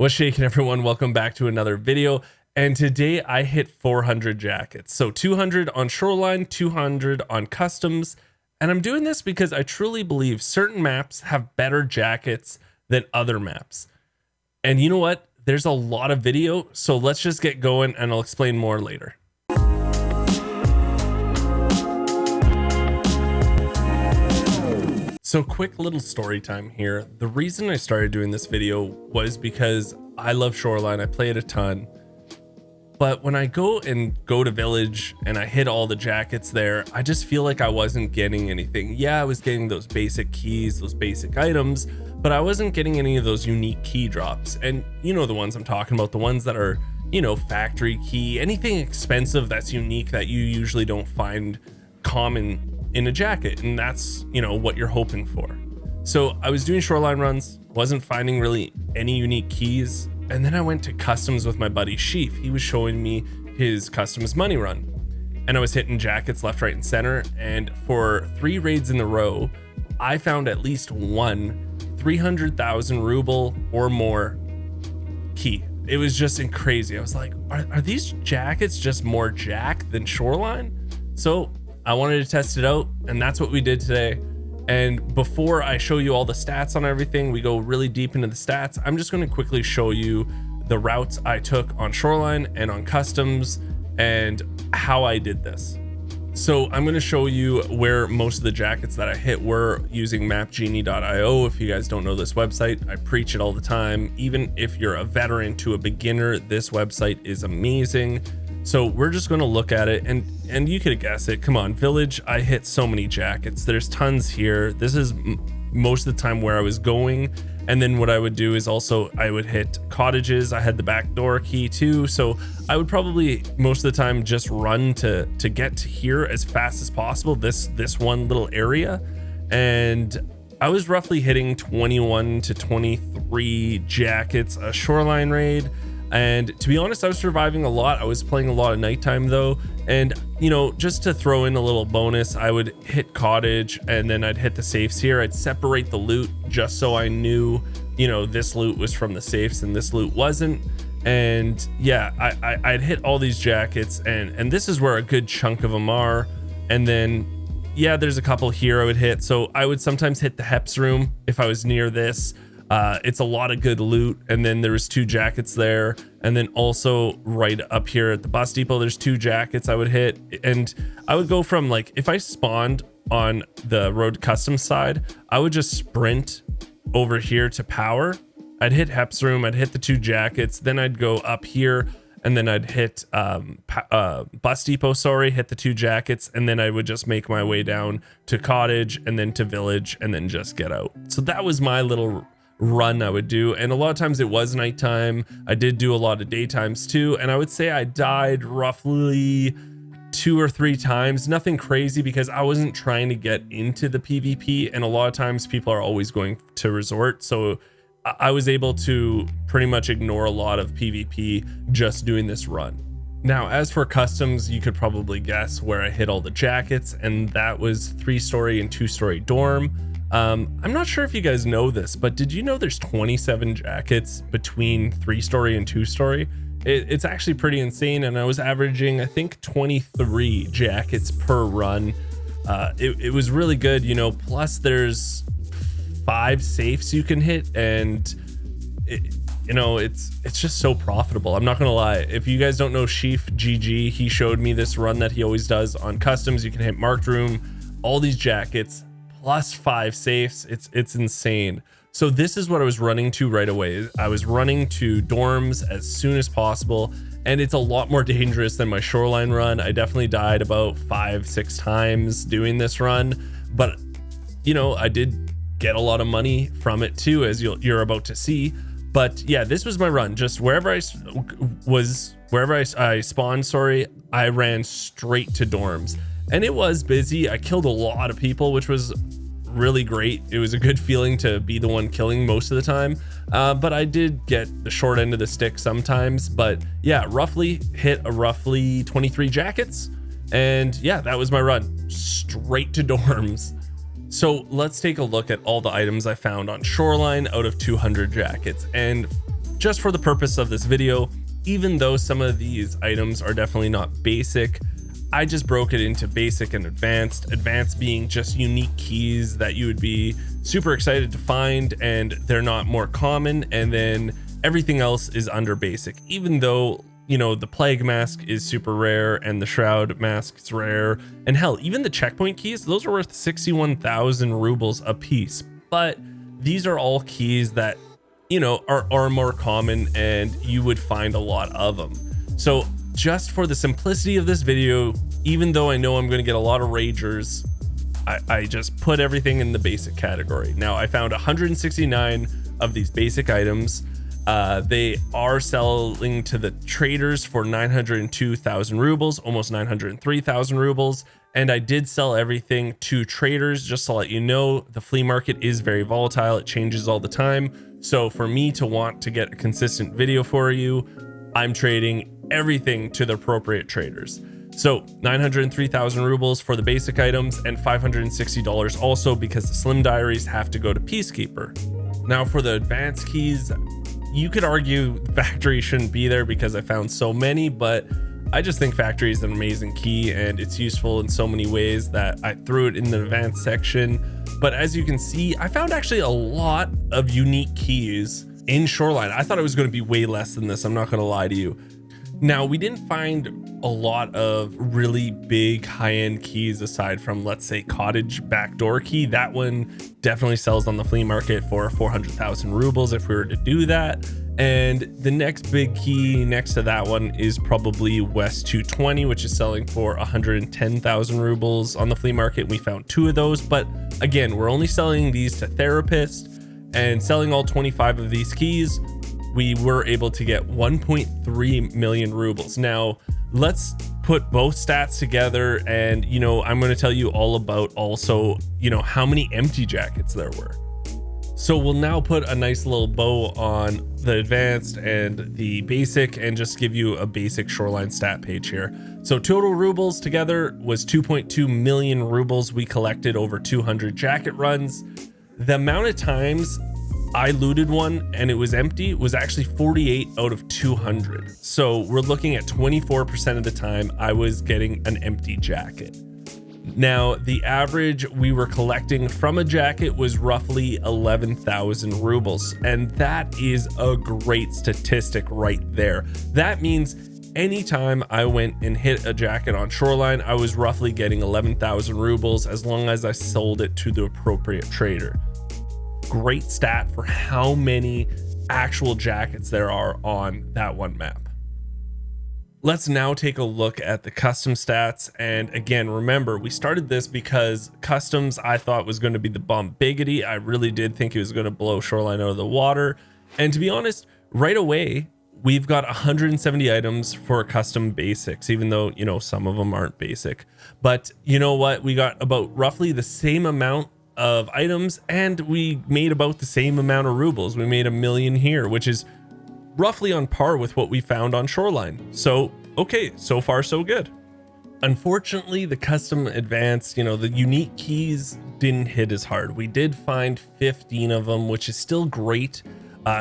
What's shaking, everyone? Welcome back to another video. And today I hit 400 jackets. So 200 on Shoreline, 200 on customs. And I'm doing this because I truly believe certain maps have better jackets than other maps. And you know what? There's a lot of video. So let's just get going and I'll explain more later. So quick little story time here. The reason I started doing this video was because I love Shoreline. I play it a ton. But when I go to Village and I hit all the jackets there, I just feel like I wasn't getting anything. Yeah, I was getting those basic keys, those basic items, but I wasn't getting any of those unique key drops. And you know the ones I'm talking about, the ones that are, you know, factory key, anything expensive that's unique that you usually don't find common in a jacket, and that's, you know, what you're hoping for. So I was doing Shoreline runs, wasn't finding really any unique keys, and then I went to customs with my buddy Sheaf. He was showing me his customs money run, and I was hitting jackets left, right, and center, and for 3 raids in a row I found at least one 300,000 ruble or more key. It was just crazy. I was like, are these jackets just more jack than Shoreline? So I wanted to test it out, and that's what we did today. And before I show you all the stats on everything, we go really deep into the stats. I'm just going to quickly show you the routes I took on Shoreline and on customs and how I did this. So I'm going to show you where most of the jackets that I hit were using mapgenie.io. If you guys don't know this website, I preach it all the time. Even if you're a veteran to a beginner, this website is amazing. So we're just going to look at it, and you could guess it. Come on, Village, I hit so many jackets. There's tons here. This is most of the time where I was going. And then what I would do is also I would hit cottages. I had the back door key too. So I would probably most of the time just run to get to here as fast as possible, this one little area. And I was roughly hitting 21 to 23 jackets a Shoreline raid. And to be honest, I was surviving a lot. I was playing a lot of nighttime though. And, you know, just to throw in a little bonus, I would hit cottage and then I'd hit the safes here. I'd separate the loot just so I knew, you know, this loot was from the safes and this loot wasn't. And yeah, I'd hit all these jackets, and this is where a good chunk of them are. And then, yeah, there's a couple here I would hit. So I would sometimes hit the Heps room if I was near this. It's a lot of good loot. And then there was 2 jackets there, and then also right up here at the bus depot there's 2 jackets I would hit. And I would go from, like, if I spawned on the road custom side, I would just sprint over here to power. I'd hit Heps room, I'd hit the 2 jackets, then I'd go up here and then I'd hit bus depot, hit the 2 jackets, and then I would just make my way down to cottage and then to Village and then just get out. So that was my little run I would do, and a lot of times it was nighttime. I did do a lot of daytimes too, and I would say I died roughly 2 or 3 times. Nothing crazy because I wasn't trying to get into the PvP, and a lot of times people are always going to resort, so I was able to pretty much ignore a lot of PvP just doing this run. Now, as for customs, you could probably guess where I hit all the jackets, and that was 3-story and 2-story dorm. I'm not sure if you guys know this, but did you know there's 27 jackets between 3-story and 2-story? It's actually pretty insane, and I was averaging, I think, 23 jackets per run. It was really good, you know, plus there's 5 safes you can hit, and you know, it's just so profitable. I'm not gonna lie. If you guys don't know Sheaf GG, he showed me this run that he always does on customs. You can hit marked room, all these jackets, plus 5 safes. It's insane. So this is what I was running to right away. I was running to dorms as soon as possible, and it's a lot more dangerous than my Shoreline run. I definitely died about 5-6 times doing this run, but you know, I did get a lot of money from it too, as you're about to see. But yeah, this was my run. Just wherever I spawned, I ran straight to dorms. And it was busy. I killed a lot of people, which was really great. It was a good feeling to be the one killing most of the time. But I did get the short end of the stick sometimes. But yeah, hit 23 jackets. And yeah, that was my run. Straight to dorms. So let's take a look at all the items I found on Shoreline out of 200 jackets. And just for the purpose of this video, even though some of these items are definitely not basic, I just broke it into basic and advanced. Advanced being just unique keys that you would be super excited to find and they're not more common, and then everything else is under basic, even though, you know, the plague mask is super rare and the shroud mask is rare, and hell, even the checkpoint keys, those are worth 61,000 rubles a piece. But these are all keys that, you know, are more common and you would find a lot of them. So just for the simplicity of this video, even though I know I'm going to get a lot of ragers, I just put everything in the basic category. Now I found 169 of these basic items. They are selling to the traders for 902,000 rubles, almost 903,000 rubles. And I did sell everything to traders. Just to let you know, the flea market is very volatile. It changes all the time. So for me to want to get a consistent video for you, I'm trading everything to the appropriate traders. So 903,000 rubles for the basic items and $560 also, because the slim diaries have to go to Peacekeeper. Now for the advanced keys, you could argue factory shouldn't be there because I found so many, but I just think factory is an amazing key and it's useful in so many ways that I threw it in the advanced section. But as you can see, I found actually a lot of unique keys in Shoreline. I thought it was going to be way less than this, I'm not going to lie to you. Now, we didn't find a lot of really big high-end keys aside from, let's say, cottage backdoor key. That one definitely sells on the flea market for 400,000 rubles if we were to do that. And the next big key next to that one is probably West 220, which is selling for 110,000 rubles on the flea market. We found 2 of those, but again, we're only selling these to therapists, and selling all 25 of these keys, we were able to get 1.3 million rubles. Now, let's put both stats together, and, you know, I'm going to tell you all about also, you know, how many empty jackets there were. So we'll now put a nice little bow on the advanced and the basic and just give you a basic Shoreline stat page here. So total rubles together was 2.2 million rubles. We collected over 200 jacket runs. The amount of times I looted one and it was empty was actually 48 out of 200. So we're looking at 24% of the time I was getting an empty jacket. Now, the average we were collecting from a jacket was roughly 11,000 rubles. And that is a great statistic right there. That means anytime I went and hit a jacket on Shoreline, I was roughly getting 11,000 rubles as long as I sold it to the appropriate trader. Great stat for how many actual jackets there are on that one map. Let's now take a look at the custom stats. And again, remember, we started this because customs I thought was going to be the bomb biggity. I really did think it was going to blow Shoreline out of the water. And to be honest, right away, we've got 170 items for custom basics, even though, you know, some of them aren't basic. But you know what? We got about roughly the same amount of items and we made about the same amount of rubles. We made 1 million here, which is roughly on par with what we found on Shoreline. So, okay, so far so good. Unfortunately, the custom advanced, you know, the unique keys didn't hit as hard. We did find 15 of them, which is still great.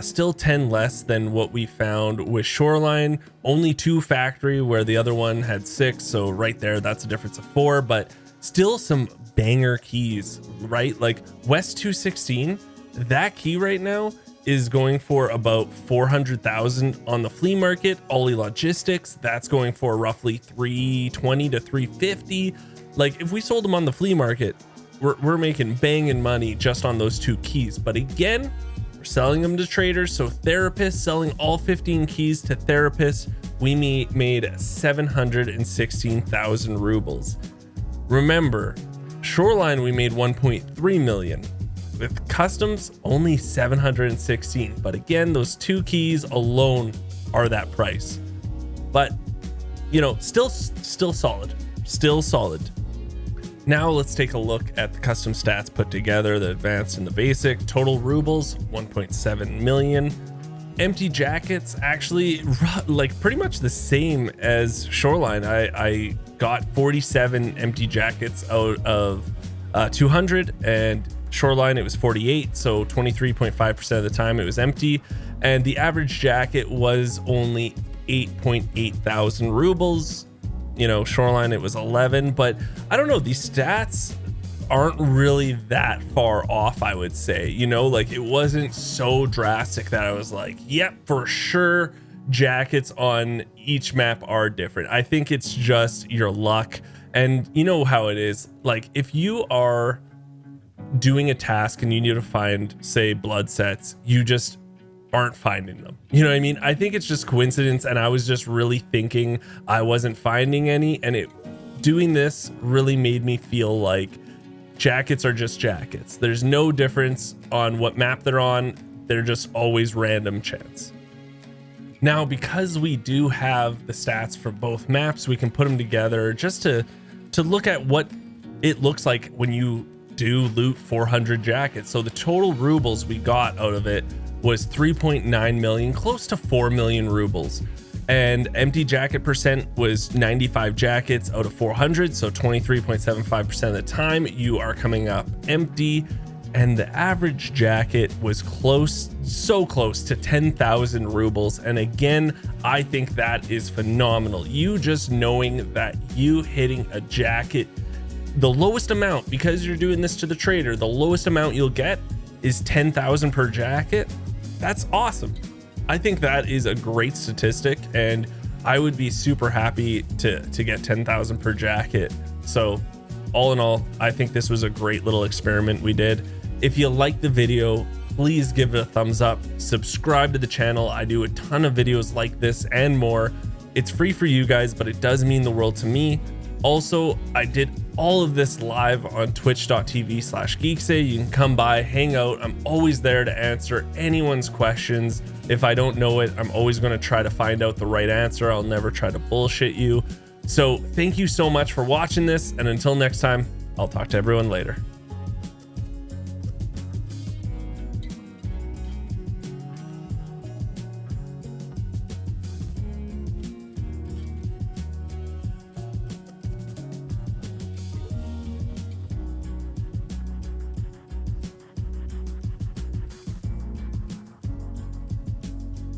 Still 10 less than what we found with Shoreline. Only 2 factory where the other one had 6. So right there, that's a difference of 4, but still some banger keys, right? Like West 216, that key right now is going for about 400,000 on the flea market. Ollie Logistics, that's going for roughly 320 to 350. Like if we sold them on the flea market, we're making banging money just on those 2 keys. But again, we're selling them to traders. So therapists, selling all 15 keys to therapists, we made 716,000 rubles. Remember, Shoreline, we made 1.3 million. With customs, only 716. But again, those 2 keys alone are that price. But, you know, still solid. Still solid. Now let's take a look at the custom stats put together, the advanced and the basic. Total rubles, 1.7 million. Empty jackets, actually, like pretty much the same as Shoreline. I got 47 empty jackets out of 200, and Shoreline, it was 48, so 23.5% of the time it was empty. And the average jacket was only 8.8 thousand rubles. You know, Shoreline, it was 11, but I don't know, these stats aren't really that far off, I would say. You know, like it wasn't so drastic that I was like, yep, for sure jackets on each map are different. I think it's just your luck. And you know how it is, like if you are doing a task and you need to find, say, blood sets, you just aren't finding them. You know what I mean? I think it's just coincidence, and I was just really thinking I wasn't finding any, and doing this really made me feel like jackets are just jackets. There's no difference on what map they're on. They're just always random chance. Now, because we do have the stats for both maps, we can put them together just to look at what it looks like when you do loot 400 jackets. So the total rubles we got out of it was 3.9 million, close to 4 million rubles. And empty jacket percent was 95 jackets out of 400, so 23.75% of the time you are coming up empty. And the average jacket was close, so close to 10,000 rubles. And again, I think that is phenomenal. You just knowing that you hitting a jacket, the lowest amount, because you're doing this to the trader, the lowest amount you'll get is 10,000 per jacket. That's awesome. I think that is a great statistic, and I would be super happy to get 10,000 per jacket. So all in all, I think this was a great little experiment we did. If you liked the video, please give it a thumbs up, subscribe to the channel. I do a ton of videos like this and more. It's free for you guys, but it does mean the world to me. Also, I did all of this live on twitch.tv/Geekseh. You can come by, hang out. I'm always there to answer anyone's questions. If I don't know it, I'm always going to try to find out the right answer. I'll never try to bullshit you. So thank you so much for watching this. And until next time, I'll talk to everyone later.